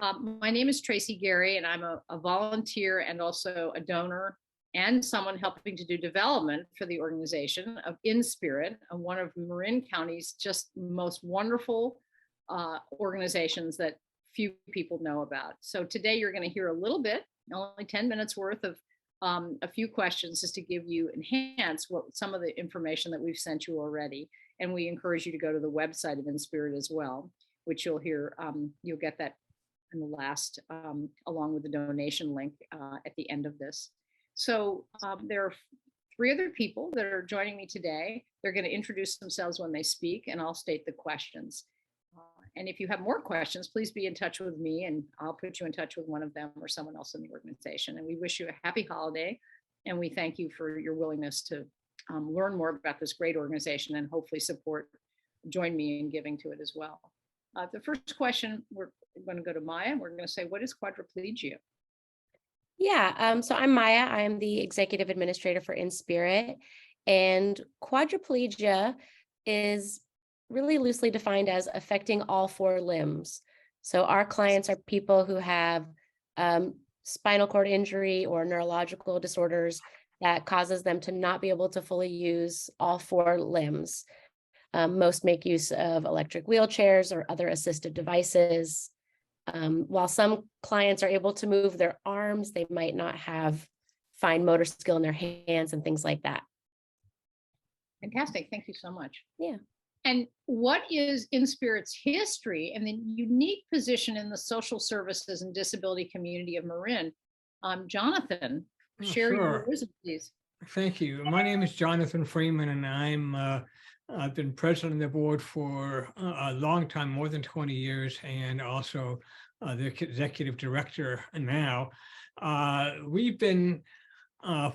My name is Tracy Gary, and I'm a volunteer and also a donor and someone helping to do development for the organization of InSpirit, one of Marin County's just most wonderful organizations that few people know about. So today you're going to hear a little bit, only 10 minutes worth of a few questions just to give you enhance what some of the information that we've sent you already. And we encourage you to go to the website of InSpirit as well, which you'll hear, you'll get that in the last, along with the donation link at the end of this. So there are 3 other people that are joining me today. They're going to introduce themselves when they speak, and I'll state the questions. And if you have more questions, please be in touch with me, and I'll put you in touch with one of them or someone else in the organization. And we wish you a happy holiday, and we thank you for your willingness to learn more about this great organization and hopefully join me in giving to it as well. The first question, we're going to go to Maya. We're going to say, what is quadriplegia? Yeah, so I'm Maya. I am the executive administrator for InSpirit, and quadriplegia is really loosely defined as affecting all 4 limbs. So our clients are people who have spinal cord injury or neurological disorders that causes them to not be able to fully use all 4 limbs. Most make use of electric wheelchairs or other assistive devices. While some clients are able to move their arms, they might not have fine motor skill in their hands and things like that. Fantastic. Thank you so much. Yeah. And what is InSpirit's history and the unique position in the social services and disability community of Marin? Jonathan, share your wisdom, please. Thank you. My name is Jonathan Frieman, and I've been president of the board for a long time, more than 20 years, and also the executive director now. We've been,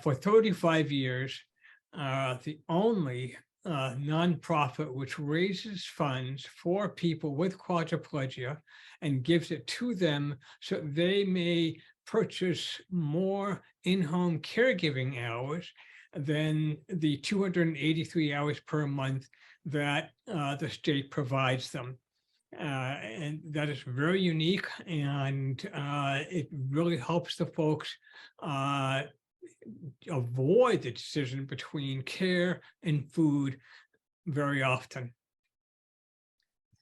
for 35 years, the only nonprofit which raises funds for people with quadriplegia and gives it to them so they may purchase more in-home caregiving hours than the 283 hours per month that the state provides them. And that is very unique, and it really helps the folks avoid the decision between care and food very often.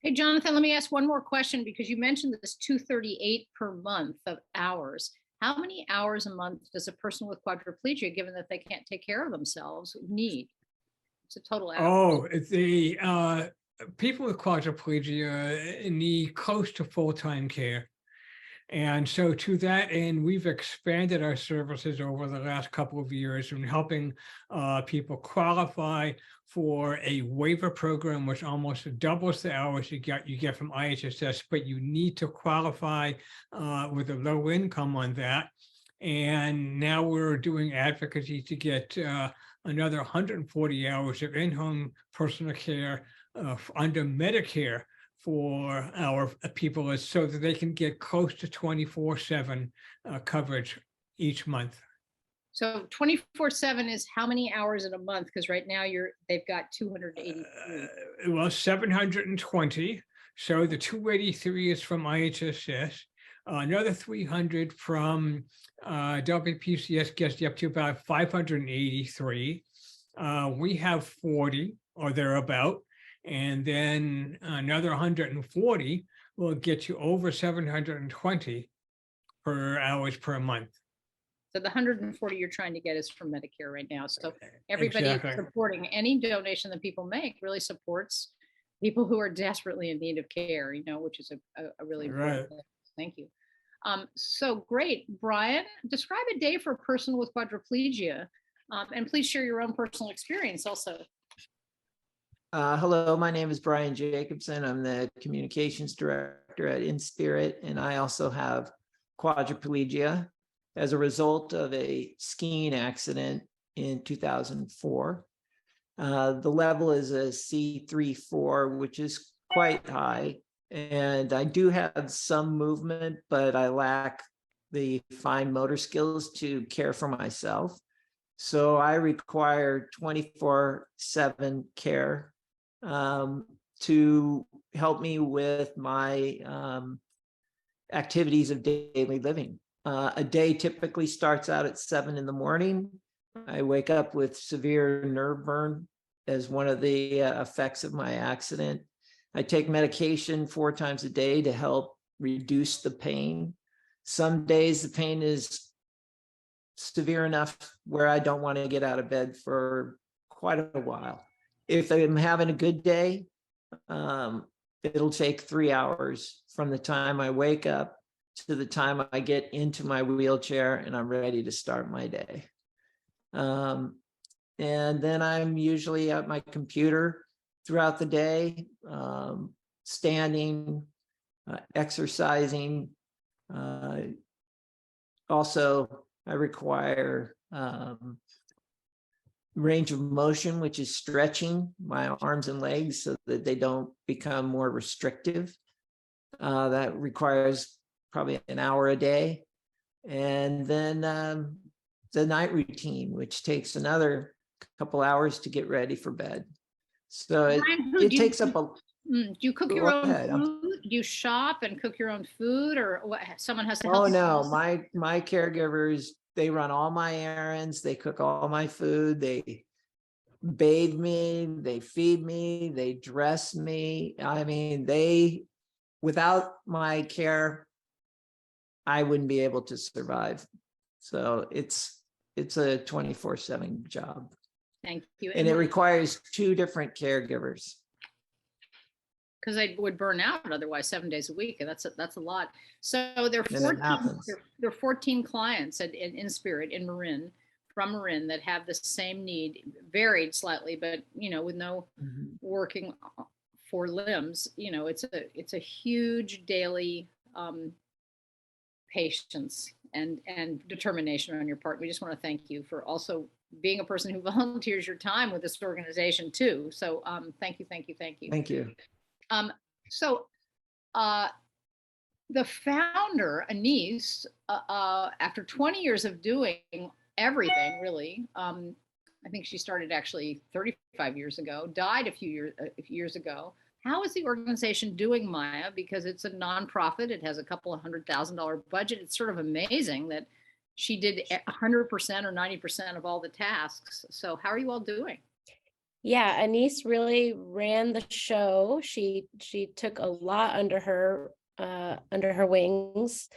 Hey, Jonathan, let me ask one more question, because you mentioned this 238 per month of hours. How many hours a month does a person with quadriplegia, given that they can't take care of themselves, need? It's a total hours. Oh, the people with quadriplegia need close to full-time care. And so to that end, we've expanded our services over the last couple of years in helping people qualify for a waiver program, which almost doubles the hours you get from IHSS, but you need to qualify with a low income on that. And now we're doing advocacy to get another 140 hours of in-home personal care under Medicare for our people, so that they can get close to 24/7 coverage each month. So 24/7 is how many hours in a month? Because right now they've got 283. Well, 720. So the 283 is from IHSS. Another 300 from WPCS gets you up to about 583. We have 40 or thereabout. And then another 140 will get you over 720 per hours per month. So the 140 you're trying to get is from Medicare right now. So everybody supporting any donation that people make really supports people who are desperately in need of care, which is a really important thing. Thank you. So great. Brian, describe a day for a person with quadriplegia, and please share your own personal experience also. Hello, my name is Brian Jacobson. I'm the communications director at InSpirit, and I also have quadriplegia as a result of a skiing accident in 2004. The level is a C3-4, which is quite high, and I do have some movement, but I lack the fine motor skills to care for myself. So I require 24/7 care to help me with my activities of daily living. A day typically starts out at 7 in the morning. I wake up with severe nerve burn as one of the effects of my accident. I take medication 4 times a day to help reduce the pain. Some days the pain is severe enough where I don't want to get out of bed for quite a while. If I'm having a good day, it'll take 3 hours from the time I wake up to the time I get into my wheelchair and I'm ready to start my day. And then I'm usually at my computer throughout the day, standing, exercising. Also, I require range of motion, which is stretching my arms and legs so that they don't become more restrictive. That requires probably an hour a day. And then the night routine, which takes another couple hours to get ready for bed. So it takes up a... Do you cook your own food? Do you shop and cook your own food, or what, someone has to help? Oh no, my caregivers, they run all my errands, they cook all my food, they bathe me, they feed me, they dress me. I mean, without my care, I wouldn't be able to survive. So it's a 24/7 job. Thank you. And it requires 2 different caregivers. Because I would burn out otherwise 7 days a week, and that's a lot. So there are 14 clients in InSpirit in Marin, from Marin, that have the same need, varied slightly, but with no working for limbs. It's a huge daily patience and determination on your part. We just want to thank you for also being a person who volunteers your time with this organization too. So thank you. Thank you. So the founder, Anise, after 20 years of doing everything, really, I think she started actually 35 years ago, died a few years ago. How is the organization doing, Maya? Because it's a nonprofit. It has a couple of $100,000 budget. It's sort of amazing that she did 100% or 90% of all the tasks. So how are you all doing? Yeah, Anise really ran the show. She took a lot under her wings,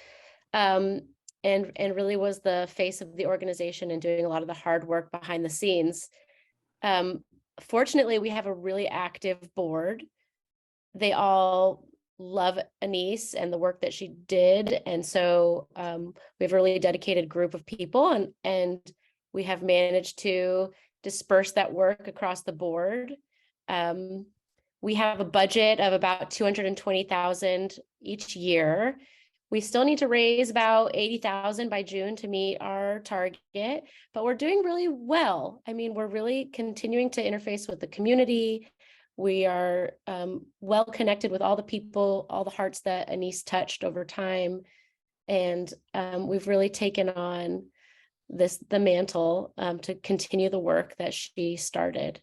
and really was the face of the organization and doing a lot of the hard work behind the scenes. Fortunately, we have a really active board. They all love Anise and the work that she did, and so we have a really dedicated group of people, and we have managed to disperse that work across the board. We have a budget of about $220,000 each year. We still need to raise about $80,000 by June to meet our target, but we're doing really well. I mean, we're really continuing to interface with the community. We are well connected with all the people, all the hearts that Anise touched over time. And we've really taken on the mantle to continue the work that she started.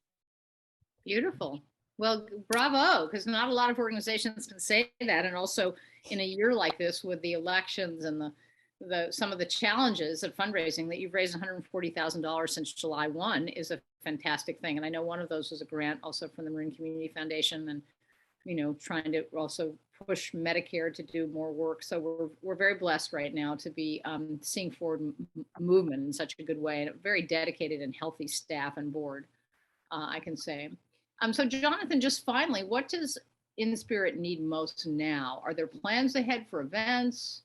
Beautiful. Well, bravo, because not a lot of organizations can say that. And also in a year like this with the elections and some of the challenges of fundraising, that you've raised $140,000 since July 1 is a fantastic thing. And I know one of those was a grant also from the Marin Community Foundation, and trying to also push Medicare to do more work. So we're very blessed right now to be seeing forward movement in such a good way, and a very dedicated and healthy staff and board, I can say. So Jonathan, just finally, what does InSpirit need most now? Are there plans ahead for events?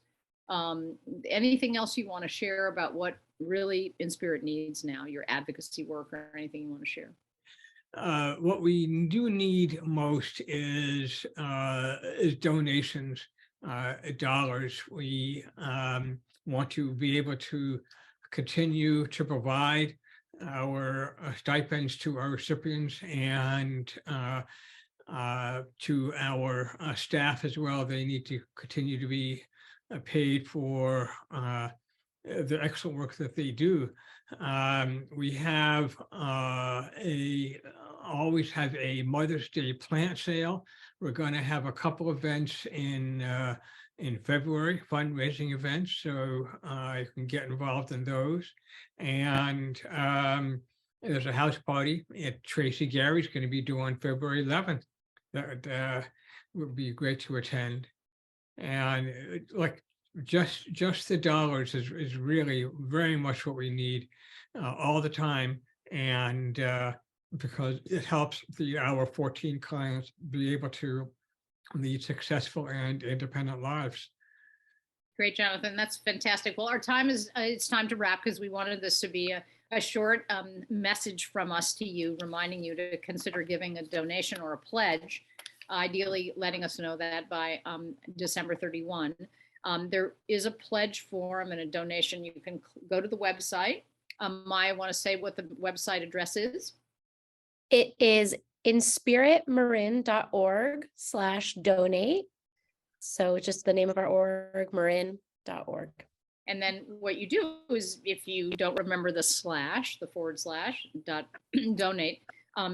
Anything else you want to share about what really InSpirit needs now, your advocacy work, or anything you want to share? What we do need most is donations, dollars. We want to be able to continue to provide our stipends to our recipients and to our staff as well. They need to continue to be paid for the excellent work that they do. We have always have a Mother's Day plant sale. We're going to have a couple events in in February, fundraising events, so you can get involved in those. And there's a house party at Tracy Gary's going to be due on February 11th. That would be great to attend. And like just the dollars is really very much what we need all the time. And because it helps our 14 clients be able to lead successful and independent lives. Great, Jonathan. That's fantastic. Well, our time is, it's time to wrap because we wanted this to be a short message from us to you, reminding you to consider giving a donation or a pledge, ideally letting us know that by December 31. There is a pledge form and a donation. You can go to the website. Maya, want to say what the website address is? It is inspiritmarin.org/donate. So just the name of our org, marin.org. And then what you do is, if you don't remember the slash, the / donate,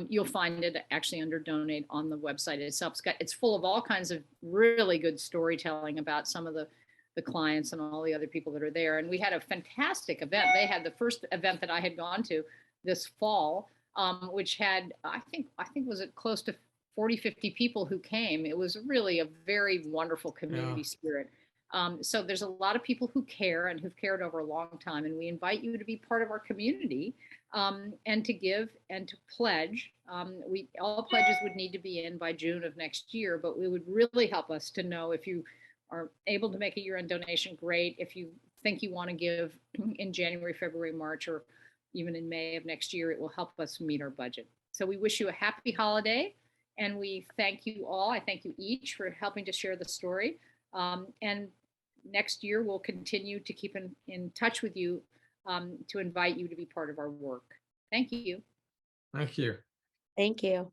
you'll find it actually under donate on the website itself. It's full of all kinds of really good storytelling about some of the clients and all the other people that are there. And we had a fantastic event. They had the first event that I had gone to this fall, which had, I think was it close to 40, 50 people who came. It was really a very wonderful community spirit. So there's a lot of people who care and who've cared over a long time. And we invite you to be part of our community and to give and to pledge. All pledges would need to be in by June of next year, but it would really help us to know if you are able to make a year-end donation, great. If you think you want to give in January, February, March, or even in May of next year, it will help us meet our budget. So we wish you a happy holiday. And we thank you all. I thank you each for helping to share the story. And next year, we'll continue to keep in touch with you to invite you to be part of our work. Thank you. Thank you. Thank you.